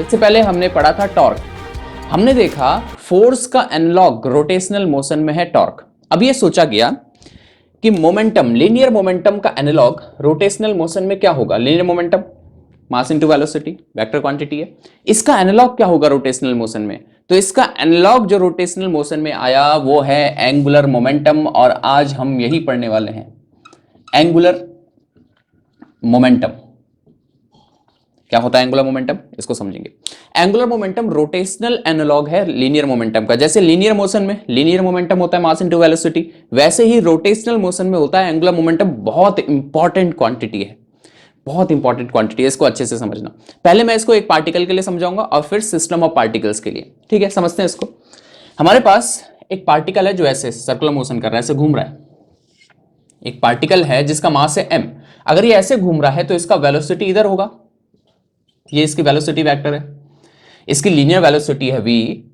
इससे पहले हमने पढ़ा था टॉर्क। हमने देखा फोर्स का एनालॉग रोटेशनल मोशन में है टॉर्क। अब ये सोचा गया कि मोमेंटम, लीनियर मोमेंटम का एनालॉग रोटेशनल मोशन में क्या होगा। Linear momentum mass into velocity, vector quantity है। इसका एनालॉग क्या होगा रोटेशनल मोशन में? तो इसका एनालॉग जो रोटेशनल मोशन में आया वो है एंगुलर मोमेंटम, और आज हम यही पढ़ने वाले हैं, एंगुलर मोमेंटम। क्या होता है एंगुलर मोमेंटम, इसको समझेंगे। एंगुलर मोमेंटम रोटेशनल एनालॉग है लीनियर मोमेंटम का। जैसे लीनियर मोशन में लीनियर मोमेंटम होता है मास इनटू वेलोसिटी, वैसे ही रोटेशनल मोशन में होता है एंगुलर मोमेंटम। बहुत इंपॉर्टेंट क्वांटिटी है, बहुत इंपॉर्टेंट क्वांटिटी है, इसको अच्छे से समझना। पहले मैं इसको एक पार्टिकल के लिए समझाऊंगा और फिर सिस्टम ऑफ पार्टिकल्स के लिए। ठीक है, समझते हैं इसको। हमारे पास एक पार्टिकल है जो ऐसे सर्कुलर मोशन कर रहा है, ऐसे घूम रहा है। एक पार्टिकल है जिसका मास है m। अगर ये ऐसे घूम रहा है तो इसका वेलोसिटी इधर होगा, ये इसकी वेलोसिटी वेक्टर है। इसकी लीनियर वेलोसिटी है v,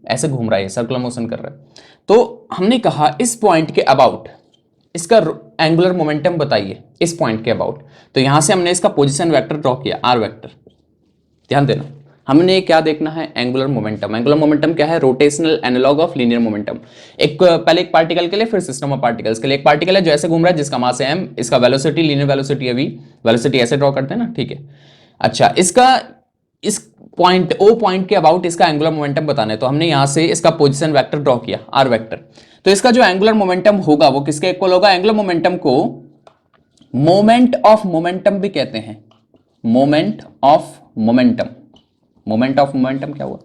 ऐसे घूम रहा है, सर्कुलर मोशन कर रहा है। तो हमने कहा इस पॉइंट के अबाउट इसका एंगुलर मोमेंटम बताइए, इस पॉइंट के अबाउट। तो यहां से हमने इसका पोजीशन वेक्टर ड्रॉ किया, r वेक्टर। ध्यान देना, हमने क्या देखना है, एंगुलर मोमेंटम। एंगुलर मोमेंटम क्या है? Rotational analog of linear momentum. पहले एक पार्टिकल के लिए, फिर सिस्टम ऑफ पार्टिकल्स के लिए। एक पार्टिकल है जो ऐसे घूम रहा है जिसका मास है m, इसका वेलोसिटी लीनियर वेलोसिटी है v। वेलोसिटी ऐसे ड्रॉ करते हैं ना, ठीक है। अच्छा, इसका इस पॉइंट ओ पॉइंट के अबाउट इसका एंगुलर मोमेंटम बताना है, तो हमने यहां से इसका पोजीशन वेक्टर ड्रॉ किया, r वेक्टर। तो इसका जो एंगुलर मोमेंटम होगा वो किसके इक्वल होगा? एंगुलर मोमेंटम को मोमेंट ऑफ मोमेंटम भी कहते हैं। Moment of momentum, moment of momentum क्या हुआ?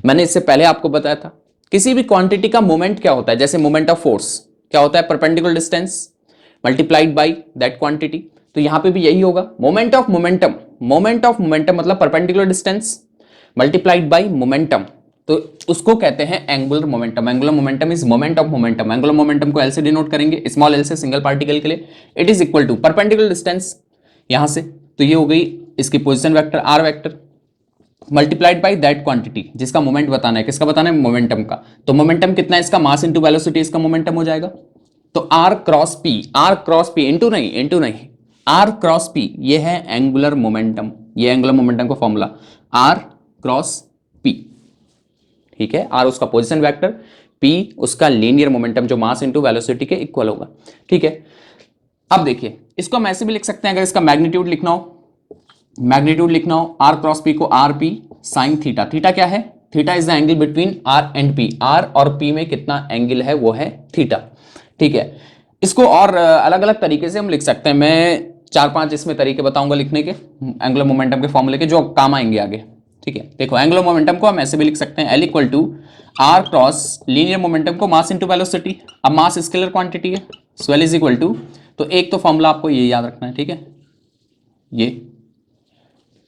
मैंने इससे पहले आपको बताया था किसी भी क्वांटिटी का मोमेंट क्या होता है। जैसे मोमेंट ऑफ फोर्स क्या होता है? Perpendicular distance multiplied by that quantity. तो यहां पे भी यही होगा, moment of momentum. Moment of momentum मतलब perpendicular distance multiplied by momentum, तो उसको कहते हैं angular momentum. Angular momentum is moment of momentum. Angular momentum को एल से डिनोट करेंगे, स्मॉल एल से, सिंगल पार्टिकल के लिए। It is equal to perpendicular distance यहां से, तो ये हो गई इसकी position vector r vector, multiplied by that quantity जिसका मोमेंट बताना है। किसका बताना है? मोमेंटम का। तो मोमेंटम कितना है इसका? मास इंटू वेलोसिटी इसका मोमेंटम हो जाएगा। तो r क्रॉस p इंटू नहीं, r क्रॉस p ये है एंगुलर मोमेंटम। ये एंगुलर मोमेंटम का फॉर्मूला r क्रॉस p, ठीक है। r उसका पोजीशन वेक्टर, p उसका लीनियर मोमेंटम जो मास इंटू वेलोसिटी के इक्वल होगा, ठीक है। अब देखिए, इसको हम ऐसे भी लिख सकते हैं, अगर इसका मैग्नीट्यूड लिखना हो, r क्रॉस p को R P sign theta. Theta क्या है? Theta is the angle between r and p। r और p में कितना एंगल है? वो है थीटा, ठीक है। इसको और अलग अलग तरीके से हम लिख सकते हैं। मैं 4-5 इसमें तरीके बताऊंगा लिखने के एंगुलर मोमेंटम के फॉर्मूले के, जो काम आएंगे आगे, ठीक है। देखो, एंगुलर मोमेंटम को हम ऐसे भी लिख सकते हैं, L equal to r cross linear momentum को मास इंटू वेलोसिटी। अब मास स्केलर क्वांटिटी है, so L is equal to, तो एक तो फॉर्मूला आपको ये याद रखना है, ठीक है।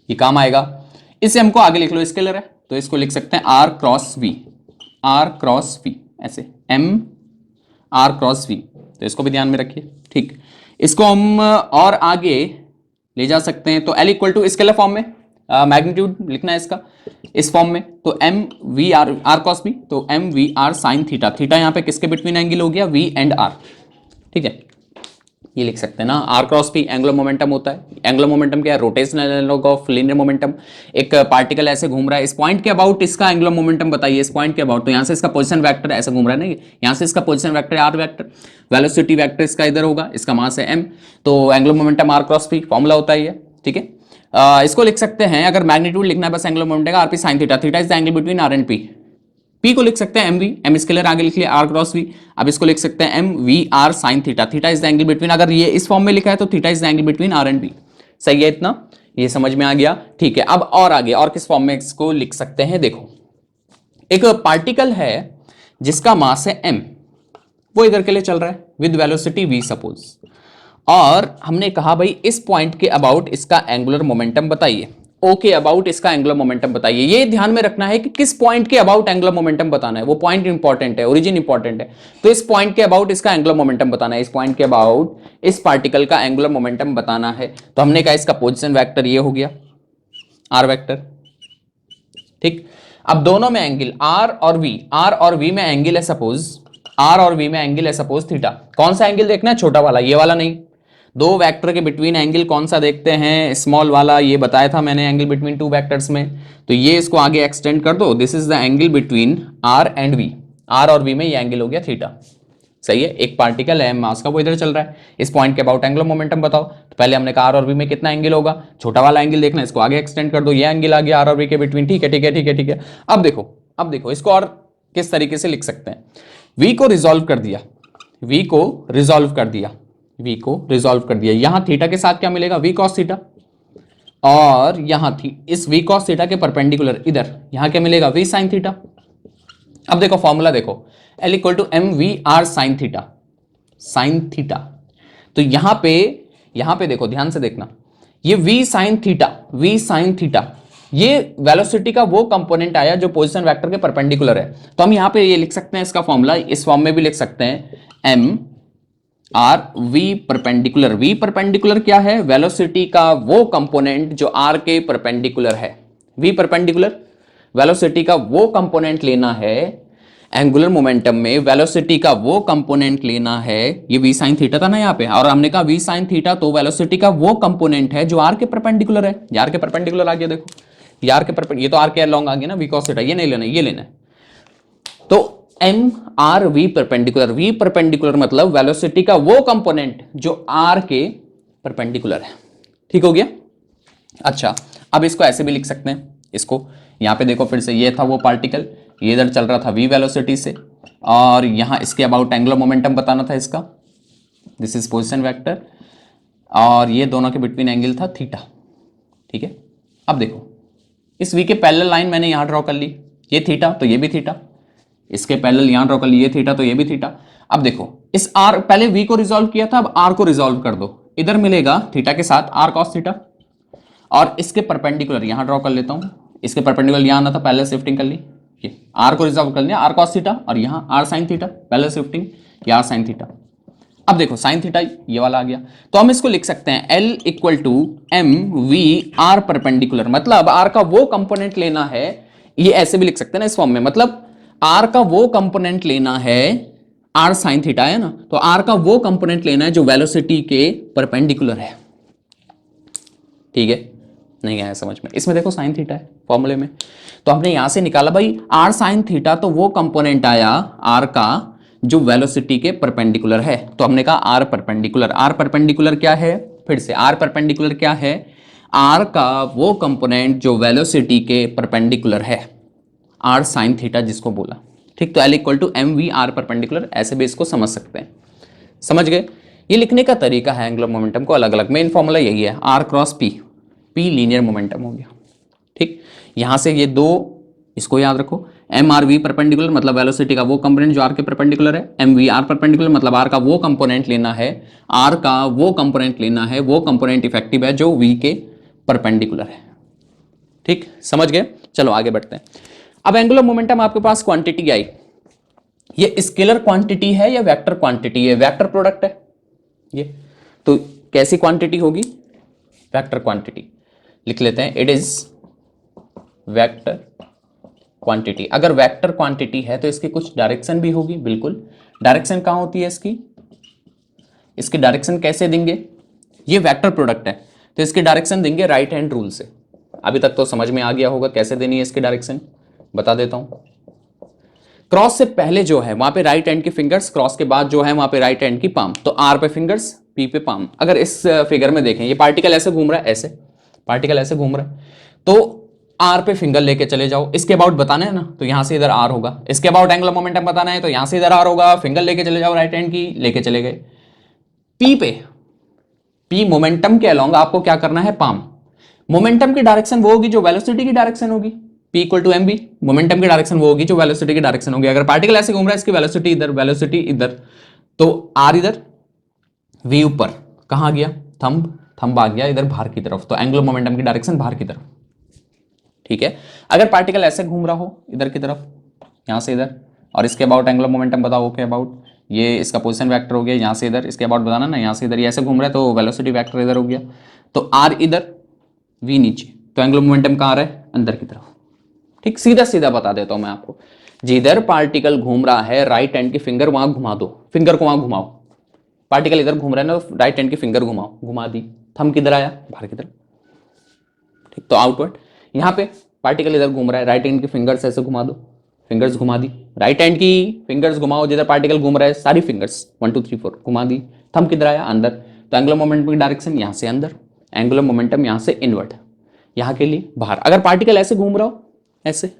ये काम आएगा। इससे हमको आगे लिख लो, स्केलर है तो इसको लिख सकते हैं r क्रॉस v, ऐसे m r क्रॉस v, तो इसको भी ध्यान में रखिए, ठीक। इसको हम और आगे ले जा सकते हैं, तो L equal to scalar form में मैग्नीट्यूड लिखना है इसका इस फॉर्म में, तो m v r cross v, तो m v r sign theta. Theta यहाँ पे किसके बिटवीन एंगल हो गया? v एंड r, ठीक है। ये लिख सकते हैं ना, r cross p angular momentum होता है। एंगुलर मोमेंटम क्या है? Rotational analog of linear momentum. एक पार्टिकल ऐसे घूम रहा है, इस पॉइंट के अबाउट इसका एंगुलर मोमेंटम बताइए, इस पॉइंट के अबाउट। तो यहाँ से इसका पोजीशन वेक्टर ऐसे घूम रहा है ना, यहाँ से इसका position vector r vector, velocity vector इसका इधर होगा, इसका मास है m, तो angular momentum r cross p formula होता है ये, ठीक है। इसको लिख सकते हैं, अगर मैग्नीट्यूड लिखना है बस एंगुलर मोमेंटम का, rp sign theta. Theta is the angle between r and p। P को लिख सकते हैं एम वी, एम स्केलर आगे लिख लिया, r क्रॉस v। अब इसको लिख सकते हैं m we are sine theta. Theta is the angle between, अगर ये इस फॉर्म में लिखा है तो theta is the angle between r and p। सही है इतना? ये समझ में आ गया, ठीक है। अब और आगे और किस फॉर्म में इसको लिख सकते हैं? देखो, एक पार्टिकल है जिसका मास है m, वो इधर के लिए चल रहा है विद वेलोसिटी v सपोज, और हमने कहा भाई इस पॉइंट के अबाउट इसका एंगुलर मोमेंटम बताइए। ओके, अबाउट इसका एंगुलर मोमेंटम बताइए। ये ध्यान में रखना है कि किस पॉइंट के अबाउट एंगुलर मोमेंटम बताना है, वो पॉइंट इंपॉर्टेंट है, ओरिजिन इंपॉर्टेंट है। तो इस पॉइंट के अबाउट इसका एंगुलर मोमेंटम बताना है, इस पॉइंट के अबाउट इस पार्टिकल का एंगुलर मोमेंटम बताना है। तो हमने कहा इसका पोजीशन वेक्टर ये हो गया r वेक्टर, ठीक। अब दोनों में एंगल r और v में एंगल है सपोज, r और v में एंगल है सपोज थीटा। कौन सा एंगल देखना है? छोटा वाला, ये वाला नहीं। दो वेक्टर के बिटवीन एंगल कौन सा देखते हैं, स्मॉल वाला, ये बताया था मैंने एंगल बिटवीन टू वेक्टर्स में। तो ये इसको आगे एक्सटेंड कर दो, this is the angle between r and v, r और वी में ये एंगल हो गया थीटा। सही है, एक पार्टिकल है मास का, वो इधर चल रहा है, इस पॉइंट के अबाउट एंगुलर मोमेंटम बताओ। तो पहले हमने कहा आर और वी में कितना एंगल होगा, छोटा वाला एंगल देखना, इसको आगे एक्सटेंड कर दो, ये एंगल आ गया आर और वी के बिटवीन। ठीक है ठीक है ठीक है ठीक है। अब देखो इसको और किस तरीके से लिख सकते हैं। वी को रिजॉल्व कर दिया, वी को रिजॉल्व कर दिया, वी को रिजॉल्व कर दिया, यहां थीटा के साथ क्या मिलेगा, वी कॉस थीटा, और यहां थी इस वी कॉस थीटा के परपेंडिकुलर इधर यहां क्या मिलेगा, वी साइन थीटा। अब देखो फॉर्मूला देखो, L equal to m we are sine theta, sine theta. तो यहां पे देखो ध्यान से देखना, ये v sine theta, v sine theta, ये वेलोसिटी का वो कंपोनेंट आया जो पोजीशन वेक्टर के परपेंडिकुलर है। तो हम यहां पे ये लिख सकते हैं, इसका फॉर्मूला इस फॉर्म में भी लिख सकते हैं, m r v perpendicular. v perpendicular क्या है, वेलोसिटी का वो कंपोनेंट जो r के परपेंडिकुलर है। v परपेंडिकुलर वेलोसिटी का वो कंपोनेंट लेना है, एंगुलर मोमेंटम में वेलोसिटी का वो कंपोनेंट लेना है, ये v sin थीटा था ना यहाँ पे, और हमने कहा v sin थीटा तो वेलोसिटी का वो कंपोनेंट है जो r के परपेंडिकुलर है। r के परपेंडिकुलर आ गया, देखो ये r के परपेंडिकुलर, ये तो r के अलोंग आ गया ना, v cos थीटा, ये नहीं लेना, ये लेना है। तो m r v perpendicular, v perpendicular मतलब वेलोसिटी का वो कंपोनेंट जो r के परपेंडिकुलर है। ठीक हो गया। अच्छा, अब इसको ऐसे भी लिख सकते हैं, इसको यहाँ पे देखो फिर से, ये था वो पार्टिकल, ये इधर चल रहा था v वेलोसिटी से, और यहाँ इसके अबाउट एंगुलर मोमेंटम बताना था इसका, दिस इज पोजीशन वेक्टर, और ये दोनों के बिटवीन एंगल था थीटा। ठीक है, अब देखो इस v के पैरेलल लाइन मैंने यहाँ ड्रॉ कर ली, ये थीटा तो ये भी थीटा, इसके पैरेलल यहाँ ड्रॉ कर ली, ये थीटा तो ये भी थीटा। अब देखो इस r, पहले v को रिजॉल्व किया था, अब r को रिजॉल्व कर दो, इधर मिलेगा थीटा के साथ r cos थीटा, और इसके परपेंडिकुलर यहां ड्रॉ कर लेता हूं, इसके परपेंडिकुलर यहां आना था, पहले शिफ्टिंग कर ली, ये r को रिजॉल्व कर लिया, r cos थीटा, और यहां r sin थीटा, पहले शिफ्टिंग, ये r sin थीटा। अब देखो sin थीटा ये वाला आ गया, तो हम इसको लिख सकते हैं L equal to m we r perpendicular, मतलब r का वो कंपोनेंट लेना है, ये ऐसे भी लिख सकते हैं ना इस फॉर्म में, मतलब r का वो कंपोनेंट लेना है, r sin थीटा है ना, तो r का वो कंपोनेंट लेना है जो वेलोसिटी के परपेंडिकुलर है। ठीक है, नहीं आया समझ में, इसमें देखो साइन थीटा है फॉर्मूले में, तो हमने यहां से निकाला भाई आर साइन थीटा, तो वो कंपोनेंट आया आर का जो वेलोसिटी के परपेंडिकुलर है। तो हमने कहा आर परपेंडिकुलर, आर परपेंडिकुलर क्या है, फिर से आर परपेंडिकुलर क्या है, आर का वो कंपोनेंट जो वेलोसिटी के परपेंडिकुलर है, आर साइन थीटा जिसको बोला। ठीक, तो L equal to m we r perpendicular, ऐसे भी इसको समझ सकते हैं। समझ गए, ये लिखने का तरीका है एंगुलर मोमेंटम को अलग अलग, मेन फॉर्मूला यही है, r cross p, p linear momentum हो गया। ठीक, यहां से ये दो इसको याद रखो, एम आर वी परपेंडिकुलर मतलब वेलोसिटी का वो कंपोनेंट जो आर के परपेंडिकुलर है, एम वी आर परपेंडिकुलर मतलब आर का वो कंपोनेंट लेना है, आर का वो कंपोनेंट लेना है, वो कंपोनेंट इफेक्टिव है जो वी के परपेंडिकुलर है। ठीक, समझ गए, चलो आगे बढ़ते हैं। अब एंगुलर मोमेंटम आपके पास क्वांटिटी आई, ये स्केलर क्वांटिटी है या वेक्टर क्वांटिटी है, वेक्टर प्रोडक्ट है ये, तो कैसी क्वांटिटी होगी, वेक्टर क्वांटिटी लिख लेते हैं, इट इज वेक्टर क्वांटिटी। अगर वेक्टर क्वांटिटी है तो इसकी कुछ डायरेक्शन भी होगी, बिल्कुल। डायरेक्शन कहां होती है इसकी, इसकी डायरेक्शन कैसे देंगे, ये वेक्टर प्रोडक्ट है तो इसकी डायरेक्शन देंगे राइट हैंड रूल से। अभी तक तो समझ में आ गया होगा कैसे देनी है इसकी डायरेक्शन, बता देता हूं। क्रॉस से पहले जो है वहां पे राइट हैंड की फिंगर्स, क्रॉस के बाद जो है वहां पे राइट हैंड की पाम, तो आर पे फिंगर्स, पी पे पाम। अगर इस फिगर में देखें, ये पार्टिकल ऐसे घूम रहा है, ऐसे पार्टिकल ऐसे घूम रहा है, तो आर पे फिंगर लेके चले जाओ, इसके अबाउट बताना है ना, तो यहां से इधर आर होगा, इसके अबाउट एंगुलर मोमेंटम बताना है तो यहां से इधर आर होगा, फिंगर लेके चले जाओ राइट हैंड की, लेके चले गए। पी पे, पी मोमेंटम के अलोंग आपको क्या करना है, पाम। मोमेंटम की डायरेक्शन वो होगी जो वेलोसिटी की डायरेक्शन होगी, P equal to m b, momentum की डायरेक्शन वो होगी जो वेलोसिटी की डायरेक्शन होगी। अगर पार्टिकल ऐसे घूम रहा है, इसकी वेलोसिटी इधर, वेलोसिटी इधर, तो आर इधर, V ऊपर, कहां गया, थंब, थंब आ गया इधर बाहर की तरफ, तो एंगुलर मोमेंटम की डायरेक्शन बाहर की तरफ। ठीक है, अगर पार्टिकल ऐसे घूम रहा हो इधर की तरफ, यहां से इधर, और इसके अबाउट एंगुलर मोमेंटम बताओ, ओके अबाउट, ये इसका पोजीशन वेक्टर हो गया, यहां से इधर, इसके अबाउट बताना ना, यहां से इधर, ये ऐसे घूम रहा है तो वेलोसिटी वेक्टर इधर हो गया, तो आर इधर, V नीचे, तो एंगुलर मोमेंटम कहां आ रहा है, अंदर की तरफ। ठीक, सीधा सीधा बता देता हूं मैं आपको, जिधर पार्टिकल घूम रहा है राइट हैंड की फिंगर वहां घुमा दो, फिंगर को वहां घुमाओ, पार्टिकल इधर घूम रहा है ना, तो राइट हैंड की फिंगर घुमाओ, घुमा दी, थंब किधर आया, बाहर की तरफ, ठीक, तो आउटवर्ड। यहाँ पे पार्टिकल इधर घूम रहा है, राइट हैंड की फिंगर्स ऐसे घुमा दो, फिंगर्स घुमा दी, राइट हैंड की फिंगर्स घुमाओ जिधर पार्टिकल घूम रहा है, सारी फिंगर्स 1 2 3 4 घुमा दी, थंब किधर आया, अंदर, तो एंगुलर मोमेंटम की डायरेक्शन यहाँ से अंदर, एंगुलर मोमेंटम यहाँ से इनवर्ड, यहाँ के लिए बाहर। अगर पार्टिकल ऐसे घूम रहा हो, ऐसे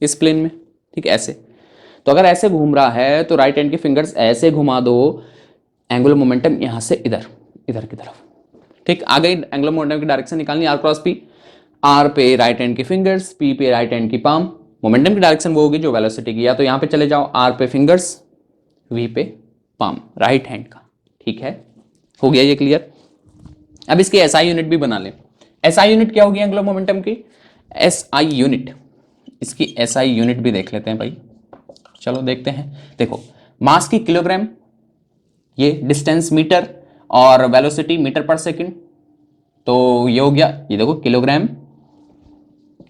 इस प्लेन में, ठीक, ऐसे, तो अगर ऐसे घूम रहा है तो राइट हैंड की फिंगर्स ऐसे घुमा दो, एंगुलर मोमेंटम यहाँ से इधर, इधर की तरफ, ठीक। आ गई एंगुलर मोमेंटम की डायरेक्शन निकालनी, आर क्रॉस पी, आर पे राइट हैंड की फिंगर्स, पी पे राइट हैंड की पाम, मोमेंटम की डायरेक्शन वो होगी जो वेलोसिटी की, या तो यहाँ पे चले जाओ, आर पे फिंगर्स, वी पे पाम राइट हैंड का, ठीक है, हो गया ये क्लियर। अब इसकी एसआई यूनिट भी बना लें। एसआई यूनिट क्या होगी एंगुलर मोमेंटम की, एसआई यूनिट, इसकी एसआई यूनिट भी देख लेते हैं भाई, चलो देखते हैं। देखो मास की किलोग्राम, ये डिस्टेंस मीटर, और वेलोसिटी मीटर पर सेकंड, तो ये हो गया, ये देखो किलोग्राम,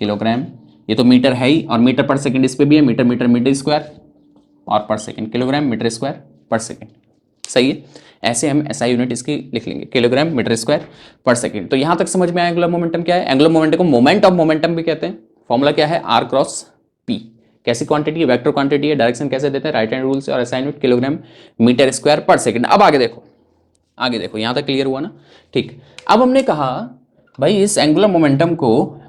किलोग्राम, ये तो मीटर है ही, और मीटर पर सेकंड इस पे भी है, मीटर मीटर मीटर स्क्वायर, और पर सेकंड किलोग्राम मीटर स्क्वायर पर सेकंड, सही है। ऐसे हम एसआई यूनिट इसकी लिख लेंगे, किलोग्राम मीटर स्क्वायर पर सेकंड। तो यहां तक समझ में आया एंगुलर मोमेंटम क्या है। एंगुलर मोमेंटम को मोमेंट ऑफ मोमेंटम भी कहते हैं। फॉर्मूला क्या है, आर क्रॉस पी। कैसी क्वांटिटी है, वेक्टर क्वांटिटी है। डायरेक्शन कैसे देते हैं, राइट हैंड रूल से, और SI unit kilogram metre square पर सेकंड। अब आगे देखो, आगे देखो, यहां तक क्लियर हुआ ना, ठीक। अब हमने कहा भाई इस एंगुलर मोमेंटम को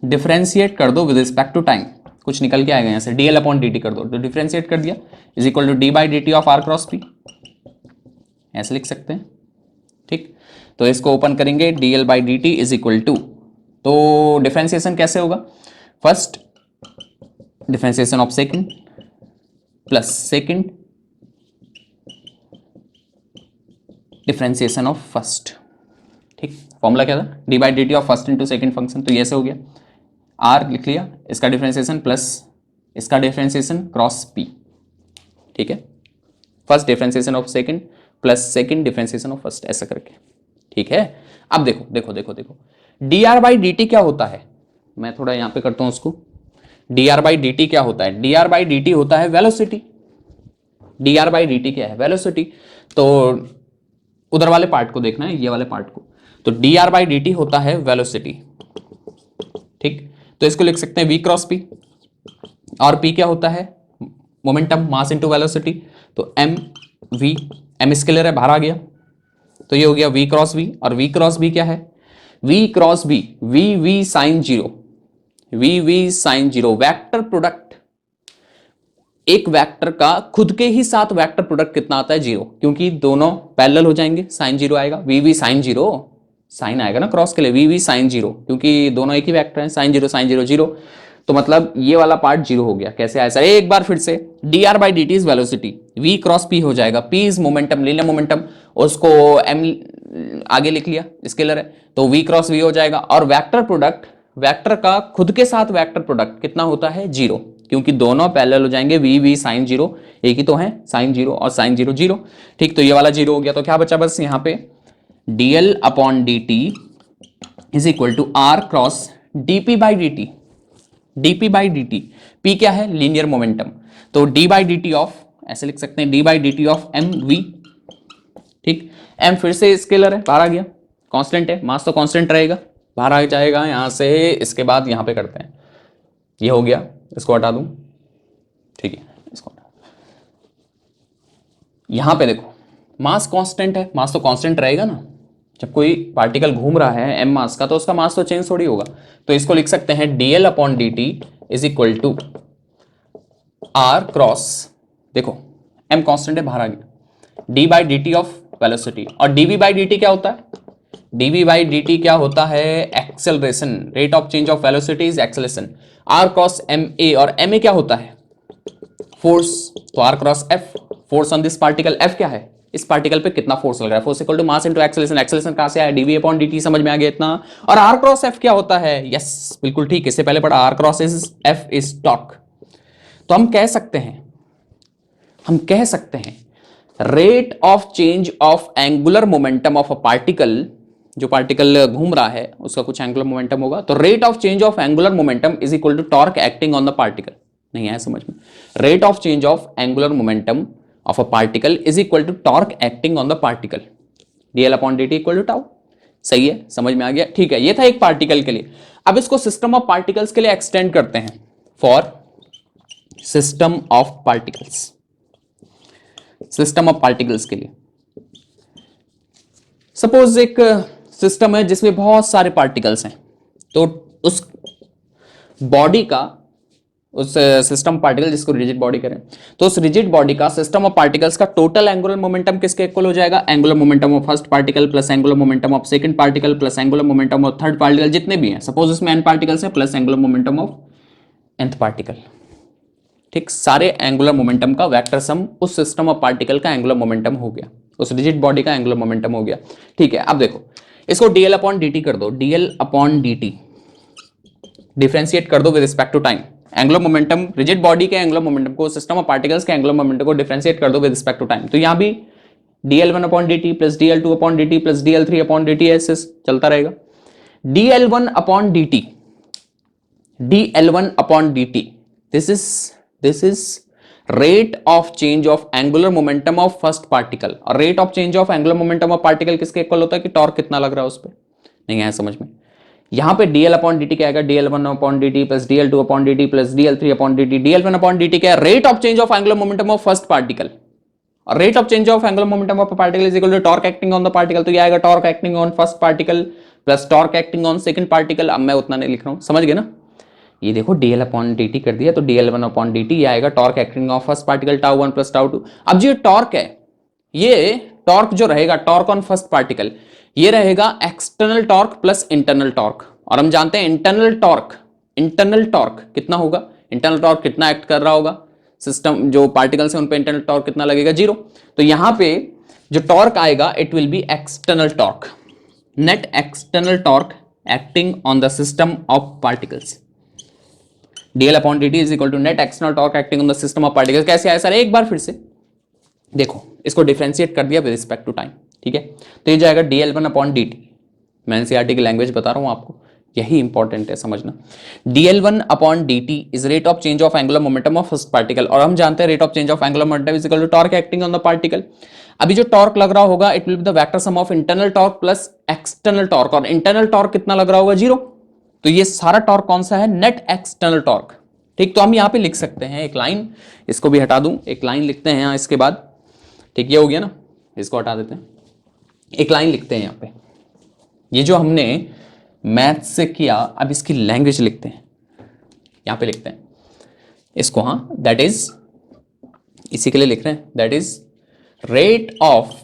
डिफरेंशिएट कर दो विद रिस्पेक्ट टू टाइम, कुछ निकल के आएगा यहाँ से, डीएल अपॉन डी कर दो, तो डिफरेंशिएट कर दिया, is equal to d by d t of r cross p, ऐसे लिख सकते हैं, ठीक। तो इसको ओपन करेंगे, dl by d t is equal to, तो डिफरेंशिएशन कैसे होगा, first differentiation of second plus second differentiation of first, ठीक। फॉर्मूला क्या था, d by d t of first into second function, तो ये ऐसे हो गया, आर लिख लिया, इसका डिफरेंशिएशन प्लस इसका डिफरेंशिएशन क्रॉस पी, ठीक है। First differentiation of second plus second differentiation of first, ऐसा करके, ठीक है। अब देखो देखो देखो देखो, D r by d t क्या होता है, मैं थोड़ा यहां पे करता हूं उसको। D r by d t क्या होता है, D r by d t होता है velocity. D r by d t क्या है, वेलोसिटी। तो उधर वाले पार्ट को देखना है, ये वाले पार्ट को, तो d r by d t होता है वेलोसिटी, ठीक। तो इसको लिख सकते हैं वी क्रॉस पी, और पी क्या होता है, मोमेंटम, मास इनटू वेलोसिटी, तो एम वी, एम स्केलर है, बाहर आ गया, तो ये हो गया वी क्रॉस वी, और वी क्रॉस वी क्या है, v cross v, v v sine zero, v v sine zero, vector product, एक वेक्टर का खुद के ही साथ वेक्टर प्रोडक्ट कितना आता है, जीरो, क्योंकि दोनों पैरेलल हो जाएंगे, साइन जीरो आएगा, v v sine zero, sine आएगा ना क्रॉस के लिए, वी वी साइन जीरो, क्योंकि दोनों एक ही वेक्टर हैं, साइन जीरो जीरो, तो मतलब ये वाला पार्ट जीरो हो गया। कैसे आया सर, एक बार फिर से, d r by d t is velocity, v cross p हो जाएगा, p is momentum, linear momentum, उसको एम आगे लिख लिया, स्केलर है, तो वी क्रॉस वी हो जाएगा, और वेक्टर प्रोडक्ट, वेक्टर का खुद के साथ वेक्टर प्रोडक्ट कितना होता है, जीरो, क्योंकि दोनों पैरेलल हो जाएंगे, वी वी साइन जीरो, एक ही तो है, साइन जीरो और साइन जीरो जीरो, ठीक। तो ये वाला जीरो हो गया, तो क्या बचा बस यहाँ पे, dl upon d t is equal to r cross dp by d t, dp by d t, p क्या है, लीनियर मोमेंटम, तो d by d t of, ऐसे लिख सकते हैं, d by d t of m v, ठीक। M फिर से स्केलर है, बाहर आ गया, कांस्टेंट है, मास तो कांस्टेंट रहेगा, बाहर आ जाएगा यहां से, इसके बाद यहां पे करते हैं, ये हो गया, इसको हटा दूं, ठीक है, इसको हटा, यहां पे देखो मास कांस्टेंट है, मास तो कांस्टेंट रहेगा ना, जब कोई पार्टिकल घूम रहा है एम मास का, तो उसका मास तो चेंज थोड़ी होगा, तो इसको लिख सकते हैं dl upon d t is equal to r cross, देखो एम कांस्टेंट है, बाहर आ गया, d by d t of velocity, और डीवी बाई डी टी क्या होता है, डीवी बाई डी टी क्या होता है, acceleration, rate of change of velocity is acceleration, r cross m a, और एम ए क्या होता है, फोर्स, तो r cross f, force on this particle, f क्या है, इस पार्टिकल पे कितना फोर्स लग रहा है, force equal to mass into acceleration, acceleration कहां से आया, डीवी अपॉन डीटी, समझ में आ गया इतना। और आर क्रॉस एफ क्या होता है, यस बिल्कुल ठीक, इससे पहले पढ़ा, r cross is f is torque. तो हम कह सकते हैं rate of change of angular momentum of a particle, जो पार्टिकल घूम रहा है उसका कुछ एंगुलर मोमेंटम होगा, तो rate of change of angular momentum is equal to torque acting on the particle, नहीं आया समझ में, rate of change of angular momentum of a particle is equal to torque acting on the particle, dl upon dt equal to tau. सही है, समझ में आ गया? ठीक है, ये था एक पार्टिकल के लिए। अब इसको सिस्टम ऑफ पार्टिकल्स के लिए एक्सटेंड करते हैं। For system of particles, system of particles के लिए सपोज एक सिस्टम है जिसमें बहुत सारे पार्टिकल्स हैं, तो उस बॉडी का, उस सिस्टम पार्टिकल जिसको रिजिड बॉडी करें, तो उस रिजिड बॉडी का सिस्टम ऑफ पार्टिकल्स का टोटल एंगुलर मोमेंटम किसके इक्वल हो जाएगा? Angular momentum of first particle plus angular momentum of second particle plus angular momentum of third particle, जितने भी हैं, सपोज इसमें n पार्टिकल्स हैं, plus angular momentum of nth particle. ठीक, सारे एंगुलर मोमेंटम का वेक्टर सम उस सिस्टम ऑफ पार्टिकल का एंगुलर मोमेंटम हो गया, उस रिजिड बॉडी का एंगुलर मोमेंटम हो गया। ठीक है, अब देखो इसको dl अपॉन dt कर दो, dl अपॉन dt डिफरेंशिएट कर दो with respect to time. Angular momentum, rigid body के एंगुलर मोमेंटम को, सिस्टम ऑफ पार्टिकल्स के एंगुलर मोमेंटम को डिफरेंशिएट कर दो विद रिस्पेक्ट टू टाइम। तो यहां भी dl1 upon dt plus dl2 upon dt plus dl3 upon dt ऐसे चलता रहेगा। dl1 upon dt, dl1 upon dt, this is rate of change of angular momentum of first particle. और rate of change of angular momentum of particle किसके equal होता है? कि torque कितना लग रहा है उस पर। नहीं आया समझ में? यहां पे dl अपॉन dt क्या आएगा? dl1 upon dt plus dl2 upon dt plus dl3 upon dt। dl1 upon dt क्या है? Rate of change of angular momentum of first particle. और rate of change of angular momentum of particle is equal to torque acting on the particle. तो ये आएगा torque acting on first particle plus torque acting on second particle. अब मैं उतना नहीं लिख रहा हूं, समझ गए ना? ये देखो dl अपॉन dt कर दिया, तो dl1 अपॉन dt ये आएगा torque acting of first particle tau 1 plus tau 2। अब जो टॉर्क है, ये टॉर्क जो रहेगा, टॉर्क ऑन फर्स्ट पार्टिकल, ये रहेगा external torque plus internal torque. और हम जानते हैं इंटरनल टॉर्क कितना होगा? इंटरनल टॉर्क कितना एक्ट कर रहा होगा? सिस्टम जो पार्टिकल्स हैं उन पे इंटरनल टॉर्क कितना लगेगा? 0। तो यहां पे जो टॉर्क आएगा it will be external torque, net external torque acting on the system of particles. dl upon dt is equal to net external torque acting on the system of particles. कैसे आया sir? एक बार फिर से देखो, इसको differentiate कर दिया विद रिस्पेक्ट टू टाइम। ठीक है, तो ये जाएगा dl1 अपॉन dt। मैं एनसीईआरटी की लैंग्वेज बता रहा हूं आपको, यही इंपॉर्टेंट है समझना। dl1 upon dt is rate of change of angular momentum of first particle. और हम जानते हैं rate of change of angular momentum is equal to torque acting on the particle. अभी जो टॉर्क लग रहा होगा it will be the vector sum of internal torque plus external torque. और इंटरनल टॉर्क कितना लग रहा होगा? 0। तो ये सारा टॉर्क कौन सा है? Net external torque. ठीक, तो हम यहां पे लिख सकते हैं एक लाइन, इसको भी हटा दूं, एक लाइन लिखते हैं यहां इसके बाद। ठीक, ये हो गया ना, इसको हटा देते हैं, एक लाइन लिखते हैं यहां पे। ये जो हमने मैथ से किया, अब इसकी लैंग्वेज लिखते हैं, यहां पे लिखते हैं इसको। हाँ, दैट इज, इसी के लिए लिख रहे हैं, that is rate of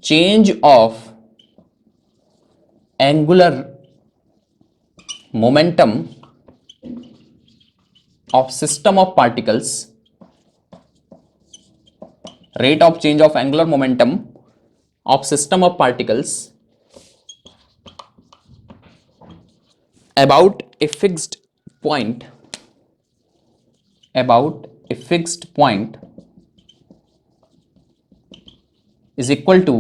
change of angular momentum of system of particles, rate of change of angular momentum of system of particles about a fixed point, is equal to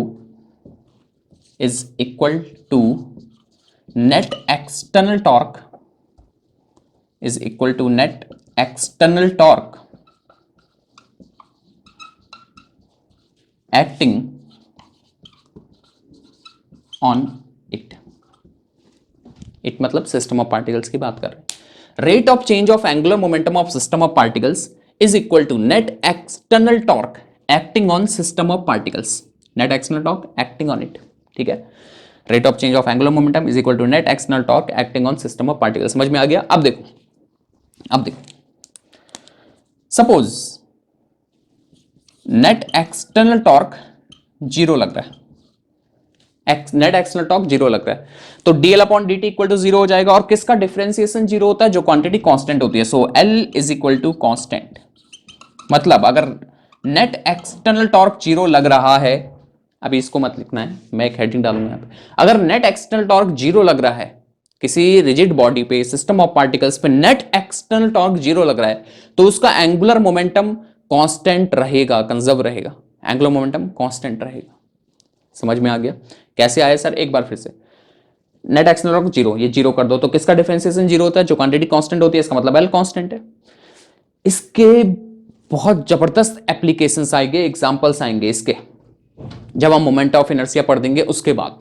net external torque, is equal to net external torque acting on it मतलब system of particles की बात कर रहे हैं। Rate of change of angular momentum of system of particles is equal to net external torque acting on system of particles, net external torque acting on it. ठीक है, rate of change of angular momentum is equal to net external torque acting on system of particles. समझ में आ गया? अब देखो suppose net external torque 0 लग रहा है, नेट एक्सटर्नल टॉर्क 0 लग रहा है, तो dl upon dt equal to 0 हो जाएगा। और किसका डिफरेंशिएशन 0 होता है? जो क्वांटिटी कांस्टेंट होती है। So L is equal to constant. मतलब अगर नेट एक्सटर्नल टॉर्क 0 लग रहा है, अभी इसको मत लिखना है, मैं एक हेडिंग डालूंगा यहां पे। अगर नेट एक्सटर्नल टॉर्क 0 लग रहा है किसी रिजिड बॉडी पे, सिस्टम ऑफ पार्टिकल्स पे, नेट एक्सटर्नल टॉर्क 0 लग रहा है, तो उसका एंगुलर मोमेंटम कांस्टेंट रहेगा, कंजर्व रहेगा, एंगुलर मोमेंटम कांस्टेंट रहेगा। समझ में आ गया? कैसे आया सर? एक बार फिर से, नेट एक्सटर्नल टॉर्क 0, ये 0 कर दो, तो किसका डिफरेंशिएशन 0 होता है? जो क्वांटिटी कांस्टेंट होती है, इसका मतलब L कांस्टेंट है। इसके बहुत जबरदस्त एप्लीकेशंस आएंगे, एग्जांपल्स आएंगे इसके, जब हम मोमेंट ऑफ इनर्शिया पढ़ देंगे उसके बाद।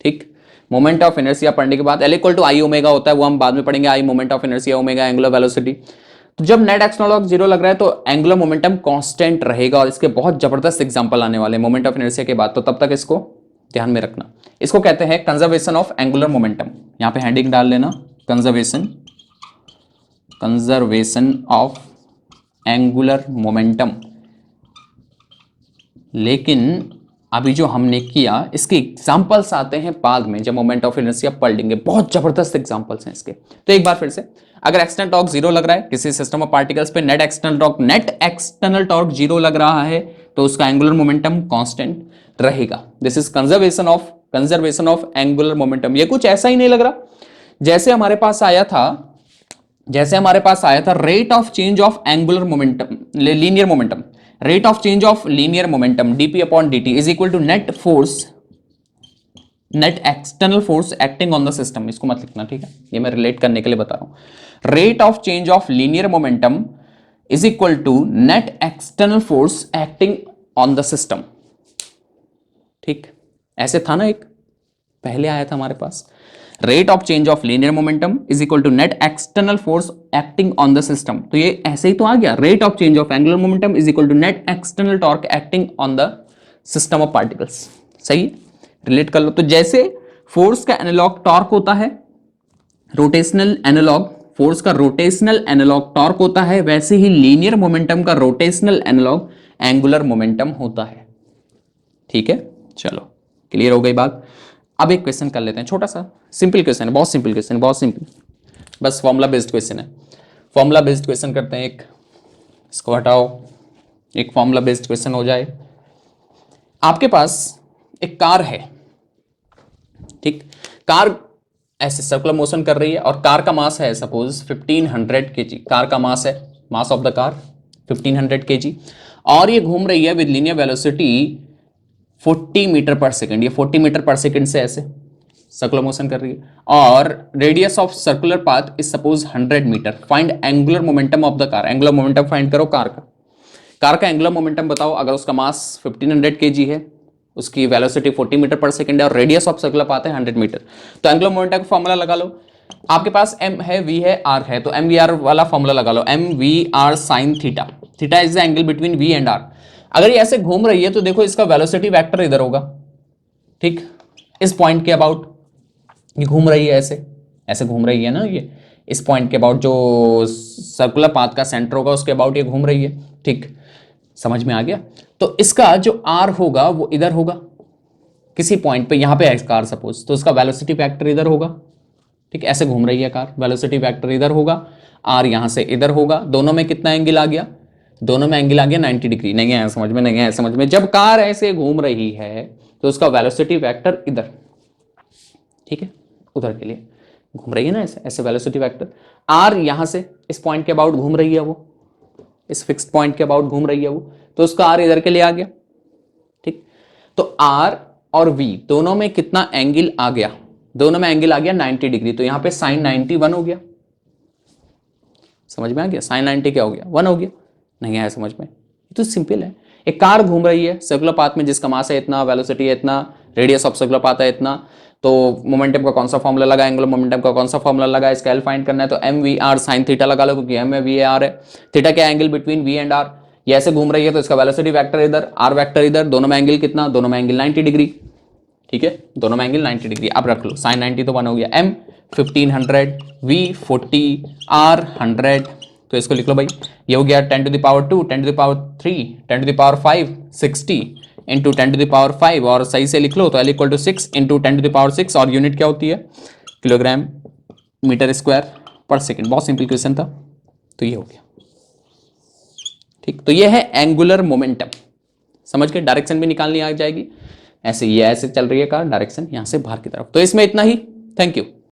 ठीक, मोमेंट ऑफ इनर्शिया पढ़ने के बाद L equal to I omega होता है, वो हम बाद में पढ़ेंगे। I moment of inertia, omega angular velocity. तो जब नेट एक्सटर्नल लॉग 0 लग रहा है तो एंगुलर मोमेंटम कांस्टेंट रहेगा, और इसके बहुत जबरदस्त एग्जांपल आने वाले मोमेंट ऑफ इनर्शिया के बाद। तो तब तक इसको ध्यान में रखना। इसको कहते हैं कंजर्वेशन ऑफ एंगुलर मोमेंटम। यहां पे हेडिंग डाल लेना, कंजर्वेशन ऑफ एंगुलर मोमेंटम। लेकिन अभी जो हमने किया इसके एग्जांपल्स आते हैं बाद में, जब मोमेंट ऑफ इनर्शिया पढ़ लेंगे। बहुत जबरदस्त एग्जांपल्स हैं इसके। तो एक बार फिर से, अगर एक्सटर्नल टॉर्क 0 लग रहा है किसी सिस्टम ऑफ पार्टिकल्स पे, नेट एक्सटर्नल टॉर्क 0 लग रहा है, तो उसका एंगुलर मोमेंटम कांस्टेंट रहेगा। This is conservation of angular momentum. ये कुछ ऐसा ही नहीं लग रहा जैसे हमारे पास आया था rate of change of angular momentum, linear momentum. Rate of change of linear momentum dp upon dt is equal to net external force acting on the system. इसको मत लिखना, ठीक है, ये मैं रिलेट करने के लिए बता रहा हूं। Rate of change of linear momentum is equal to net external force acting on the system. ठीक, ऐसे था ना, एक पहले आया था हमारे पास, rate of change of linear momentum is equal to net external force acting on the system. तो ये ऐसे ही तो आ गया, rate of change of angular momentum is equal to net external torque acting on the system of particles. सही, relate कर लो। तो जैसे फोर्स का एनालॉग टॉर्क होता है, रोटेशनल एनालॉग, फोर्स का रोटेशनल एनालॉग टॉर्क होता है, वैसे ही लीनियर मोमेंटम का रोटेशनल एनालॉग एंगुलर मोमेंटम होता है। ठीक है, चलो क्लियर हो गई बात। अब एक क्वेश्चन कर लेते हैं, छोटा सा सिंपल क्वेश्चन है, बहुत सिंपल क्वेश्चन है, बहुत सिंपल, बस फॉर्मूला बेस्ड क्वेश्चन है। फॉर्मूला बेस्ड क्वेश्चन करते हैं एक, इसको हटाओ, एक फॉर्मूला बेस्ड क्वेश्चन हो जाए। आपके पास एक कार है, ठीक, कार ऐसे सर्कुलर मोशन कर रही है और कार का मास है सपोज 1500 kg। कार का मास है, mass of the car 1500 kg, और ये घूम रही है विद लीनियर वेलोसिटी 40 मीटर पर सेकेंड। ये 40 मीटर पर सेकेंड से ऐसे सर्कुलर मोशन कर रही है, और radius of circular path is suppose 100 metre. Find angular momentum of the car. Angular momentum find करो कार का एंगुलर मोमेंटम बताओ। अगर उसका मास 1500 kg है, उसकी वेलोसिटी 40 मीटर पर सेकेंड है, और रेडियस ऑफ सर्कुलर पाथ है 100 मीटर, तो एंगुलर मोमेंटम का फॉर्मूला लगा लो। आपके पास m है, v है, r है, तो एम वी आर वाला फॉर्मूला लगा लो, M we are sine theta. Theta is the angle between v and r। अगर ये ऐसे घूम रही है तो देखो इसका वेलोसिटी वेक्टर इधर होगा, ठीक, इस पॉइंट के अबाउट ये घूम रही है, ऐसे घूम रही है ना, ये इस पॉइंट के अबाउट जो सर्कुलर पाथ का सेंटर होगा उसके अबाउट ये घूम रही है। ठीक, समझ में आ गया। तो इसका जो r होगा वो इधर होगा किसी पॉइंट पे, यहां पे है कार सपोज, तो उसका वेलोसिटी वेक्टर इधर होगा। ठीक, ऐसे घूम रही है कार, वेलोसिटी वेक्टर इधर होगा, r यहां से इधर होगा। दोनों में कितना एंगल आ गया? दोनों में एंगल आ गया 90 डिग्री। नहीं है समझ में? नहीं है समझ में? जब कार ऐसे घूम रही है तो उसका वेलोसिटी वेक्टर इधर, ठीक है, उधर के लिए घूम रही है ना, ऐसे वेलोसिटी वेक्टर। r यहां से इस पॉइंट के अबाउट घूम रही है, वो इस फिक्स्ड पॉइंट के अबाउट घूम रही है वो, तो उसका r इधर के लिए आ गया। ठीक, तो r और v दोनों में कितना एंगल आ गया? दोनों में एंगल आ गया 90 डिग्री। तो यहां पे साइन 90 1 हो गया। समझ में आ गया? साइन 90 क्या हो गया? 1 हो गया। नहीं आया समझ में? तो सिंपल है। एक कार घूम रही है सर्कुलर पाथ में, जिसका मास है इतना, वेलोसिटी है इतना, रेडियस ऑफ सर्कुलर पाथ है इतना, तो मोमेंटम का कौन सा फॉर्मूला लगा, एंगुलर मोमेंटम का कौन सा फॉर्मूला लगा, इसका एल फाइंड करना है, तो M we are sine theta लगा लो, क्योंकि एम है, वी आर है, थीटा क्या angle between v and r. ये ऐसे घूम रही है तो इसका वेलोसिटी वेक्टर इधर, आर वेक्टर इधर, दोनों में एंगल कितना? दोनों में एंगल 90 डिग्री। ठीक है, दोनों में एंगल 90 डिग्री। अब रख लो, साइन 90 तो 1 हो गया, एम 1500, वी 40, आर 100, तो इसको लिख लो भाई, ये हो गया 10 to the power 2, 10 to the power 3, 10 to the power 5, 60 into 10 to the power 5, और सही से लिख लो तो L equal to 6 into 10 to the power 6, और यूनिट क्या होती है? किलोग्राम मीटर स्क्वायर पर सेकेंड। बहुत सिंपल क्वेश्चन था, तो ये हो गया। ठीक, तो ये है एंगुलर मोमेंटम। समझ के डायरेक्शन भी निकालनी आ जाएगी। ऐसे ये ऐसे चल रही है कार, डायरेक्शन यहां से बाहर की तरफ। तो इसमें इतना ही। Thank you.